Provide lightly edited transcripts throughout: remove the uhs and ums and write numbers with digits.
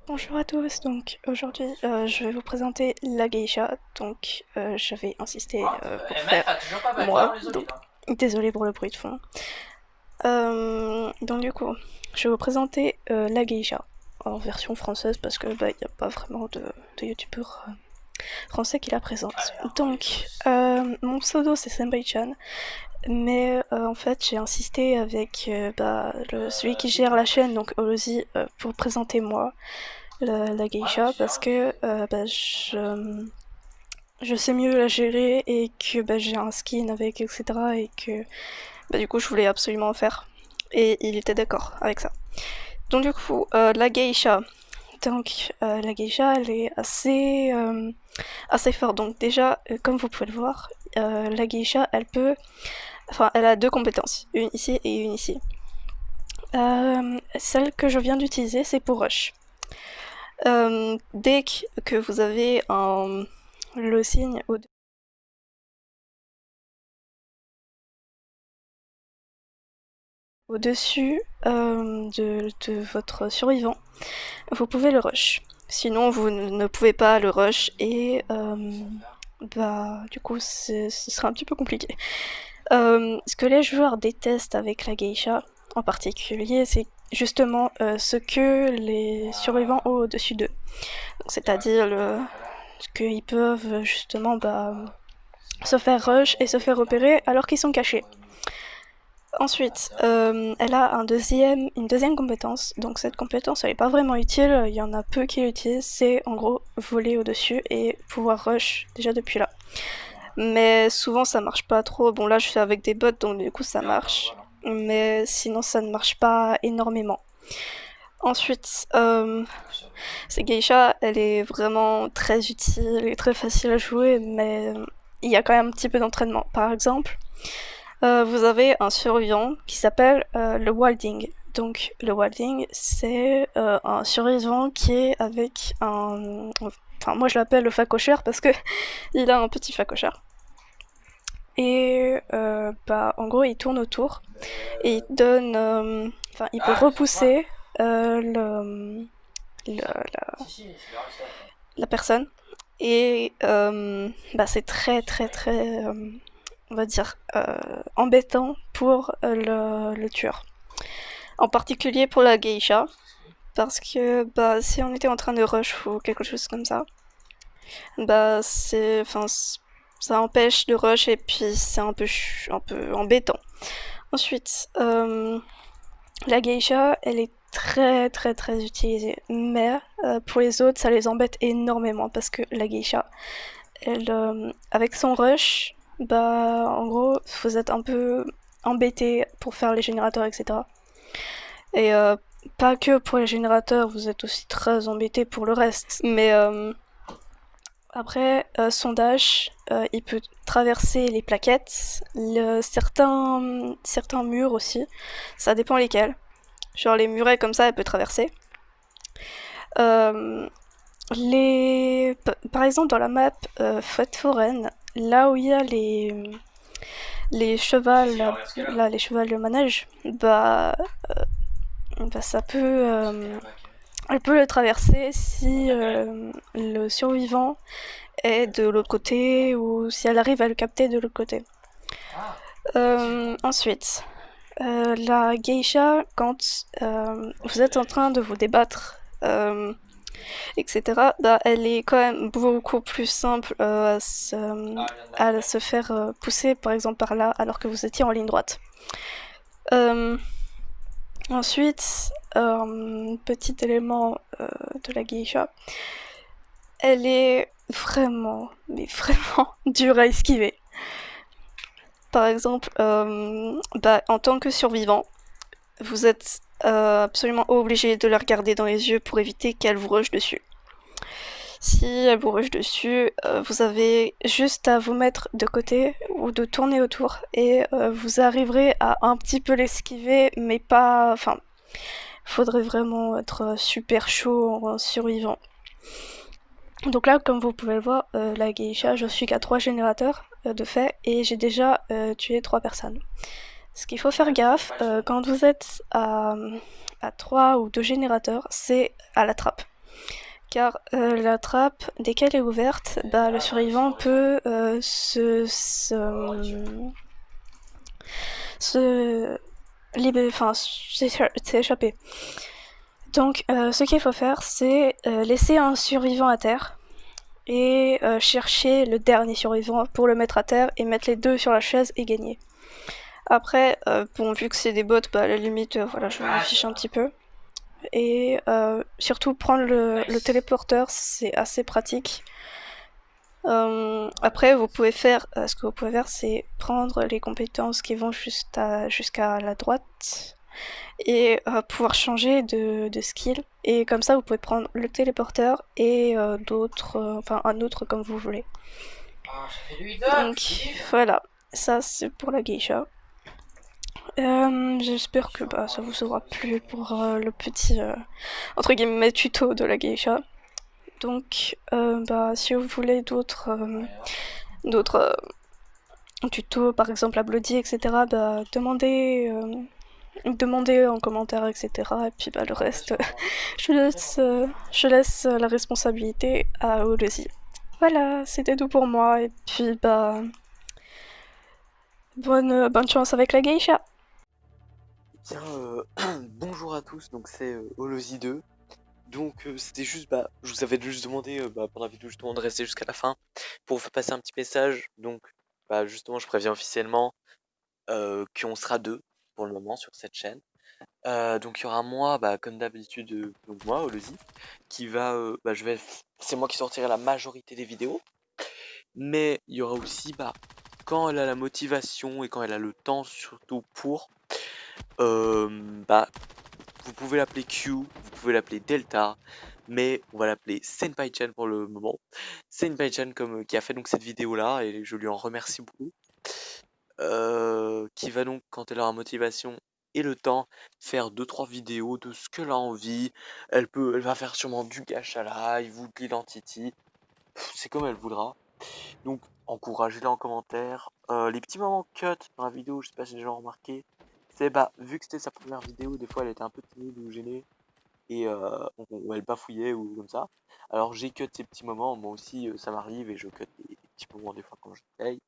Bonjour à tous, donc aujourd'hui je vais vous présenter la geisha, donc j'avais insisté pour Et faire Meuf a toujours pas battu moi, avant les donc olives. Hein. désolé pour le bruit de fond. Donc du coup, je vais vous présenter la geisha en version française parce que bah, y a pas vraiment de youtubeurs français qui la présentent. Donc mon pseudo c'est Senpai-chan, mais en fait j'ai insisté avec celui qui gère la chaîne, donc Olozy, pour présenter moi la geisha parce que je sais mieux la gérer et que j'ai un skin avec, etc. Et que du coup je voulais absolument en faire. Et il était d'accord avec ça. Donc du coup, la geisha. Donc la geisha, elle est assez forte. Donc déjà, comme vous pouvez le voir, la geisha, elle a deux compétences, une ici et une ici. Celle que je viens d'utiliser, c'est pour rush. Dès que vous avez le signe au-dessus de votre survivant, vous pouvez le rush. Sinon, vous ne pouvez pas le rush et du coup, ce sera un petit peu compliqué. Ce que les joueurs détestent avec la geisha en particulier, c'est justement ce que les survivants ont au-dessus d'eux. C'est-à-dire qu'ils peuvent justement se faire rush et se faire repérer alors qu'ils sont cachés. Ensuite, elle a une deuxième compétence. Donc cette compétence, elle est pas vraiment utile. Il y en a peu qui l'utilisent. C'est en gros voler au-dessus et pouvoir rush déjà depuis là. Mais souvent ça marche pas trop. Bon là je fais avec des bots donc du coup ça marche. Mais sinon ça ne marche pas énormément. Ensuite, cette geisha, elle est vraiment très utile et très facile à jouer, mais il y a quand même un petit peu d'entraînement. Par exemple, vous avez un survivant qui s'appelle le Wilding. Donc le Wilding, c'est un survivant qui est avec un... Enfin, moi je l'appelle le facocheur parce que il a un petit facocheur. Et en gros, il tourne autour et il donne... Enfin, il peut repousser la personne. Et c'est très très très... on va dire, embêtant pour le tueur. En particulier pour la geisha, parce que si on était en train de rush ou quelque chose comme ça, ça empêche de rush et puis c'est un peu embêtant. Ensuite, la geisha, elle est très très très utilisée, mais pour les autres, ça les embête énormément parce que la geisha, elle, avec son rush, en gros, vous êtes un peu embêté pour faire les générateurs, etc. Et pas que pour les générateurs, vous êtes aussi très embêté pour le reste. Mais après, son dash, il peut traverser les plaquettes, certains murs aussi, ça dépend lesquels. Genre les murets comme ça, elle peut traverser. Euh, Par exemple, dans la map fête foraine, là où il y a les chevals, là, les chevals de manège, ça peut, elle peut le traverser si le survivant est de l'autre côté ou si elle arrive à le capter de l'autre côté. Ensuite, la geisha, quand vous êtes en train de vous débattre, etc., elle est quand même beaucoup plus simple à se faire pousser, par exemple, par là, alors que vous étiez en ligne droite. Ensuite, petit élément de la geisha, elle est vraiment, mais vraiment dure à esquiver. Par exemple, en tant que survivant, vous êtes absolument obligé de la regarder dans les yeux pour éviter qu'elle vous rush dessus. Si elle vous rush dessus, vous avez juste à vous mettre de côté ou de tourner autour et vous arriverez à un petit peu l'esquiver, mais pas... Enfin, faudrait vraiment être super chaud en survivant. Donc là, comme vous pouvez le voir, la geisha, je suis qu'à 3 générateurs de fait et j'ai déjà tué 3 personnes. Ce qu'il faut faire gaffe quand vous êtes à 3 ou 2 générateurs, c'est à la trappe. Car la trappe, dès qu'elle est ouverte, bah, le survivant peut s'échapper. Donc ce qu'il faut faire, c'est laisser un survivant à terre et chercher le dernier survivant pour le mettre à terre et mettre les deux sur la chaise et gagner. Après, bon, vu que c'est des bots, bah, à la limite, voilà, je m'en fiche un petit peu. Et surtout, prendre le téléporteur, c'est assez pratique. Après, vous pouvez faire, ce que vous pouvez faire, c'est prendre les compétences qui vont jusqu'à la droite et pouvoir changer de skill. Et comme ça, vous pouvez prendre le téléporteur et enfin un autre comme vous voulez. Donc voilà, ça c'est pour la geisha. J'espère que bah, ça vous aura plu pour le petit entre guillemets tuto de la geisha. Donc bah, si vous voulez d'autres tutos, par exemple à Bloody, etc., bah, demandez en commentaire, etc. Et puis bah, le reste, je laisse la responsabilité à Olozy. Voilà, c'était tout pour moi. Et puis bah, bonne chance avec la geisha. Bien, bonjour à tous, donc c'est Olozy 2. Donc c'était juste, bah, je vous avais juste demandé pendant la vidéo justement de rester jusqu'à la fin pour vous faire passer un petit message. Donc bah, justement je préviens officiellement qu'on sera deux pour le moment sur cette chaîne. Donc il y aura moi, bah, comme d'habitude, donc moi, Olozy, qui va, bah, c'est moi qui sortirai la majorité des vidéos. Mais il y aura aussi, bah, quand elle a la motivation et quand elle a le temps surtout pour, bah, vous pouvez l'appeler Q, vous pouvez l'appeler Delta, mais on va l'appeler Senpai-chan pour le moment. Senpai-chan qui a fait donc cette vidéo là et je lui en remercie beaucoup. Qui va donc, quand elle aura motivation et le temps, faire 2-3 vidéos de ce qu'elle a envie. Elle va faire sûrement du gacha live ou de l'identity. C'est comme elle voudra. Donc encouragez-la en commentaire. Les petits moments cut dans la vidéo, je sais pas si les gens ont remarqué. C'est bah, vu que c'était sa première vidéo, des fois elle était un peu timide ou gênée et ou elle bafouillait ou comme ça. Alors j'ai cut ces petits moments, moi aussi ça m'arrive et je cut des petits moments des fois quand j'essaye.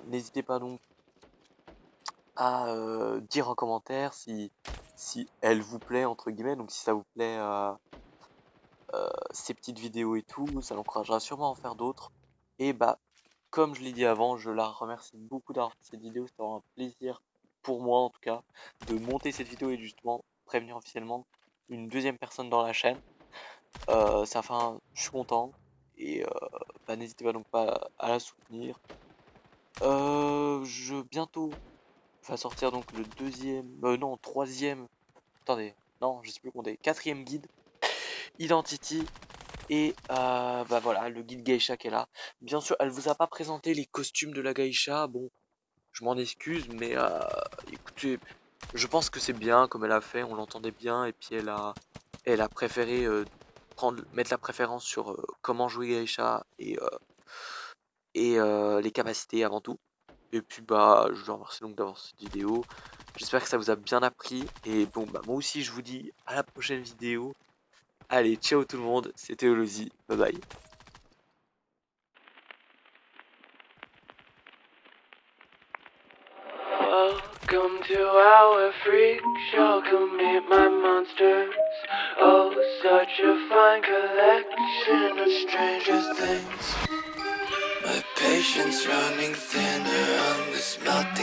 N'hésitez pas donc à dire en commentaire si elle vous plaît entre guillemets, donc si ça vous plaît ces petites vidéos et tout, ça l'encouragera sûrement à en faire d'autres. Et bah comme je l'ai dit avant, je la remercie beaucoup d'avoir fait cette vidéo, c'était un plaisir pour moi en tout cas de monter cette vidéo et justement prévenir officiellement une deuxième personne dans la chaîne. Je suis content et bah, n'hésitez pas donc pas à la soutenir. Bientôt va sortir donc le deuxième, non troisième, attendez, non je sais plus compter, quatrième guide Identity. Et bah voilà, le guide geisha qui est là. Bien sûr, elle vous a pas présenté les costumes de la geisha. Bon, je m'en excuse, mais écoutez, je pense que c'est bien comme elle a fait. On l'entendait bien et puis elle a préféré mettre la préférence sur comment jouer geisha et les capacités avant tout. Et puis bah, je vous remercie donc d'avoir cette vidéo. J'espère que ça vous a bien appris. Et bon, bah moi aussi, je vous dis à la prochaine vidéo. Allez, ciao tout le monde, c'était Olozy, bye bye. Welcome to our freak show, come meet my monsters. Oh, such a fine collection of stranger things. My patience running thinner on this melting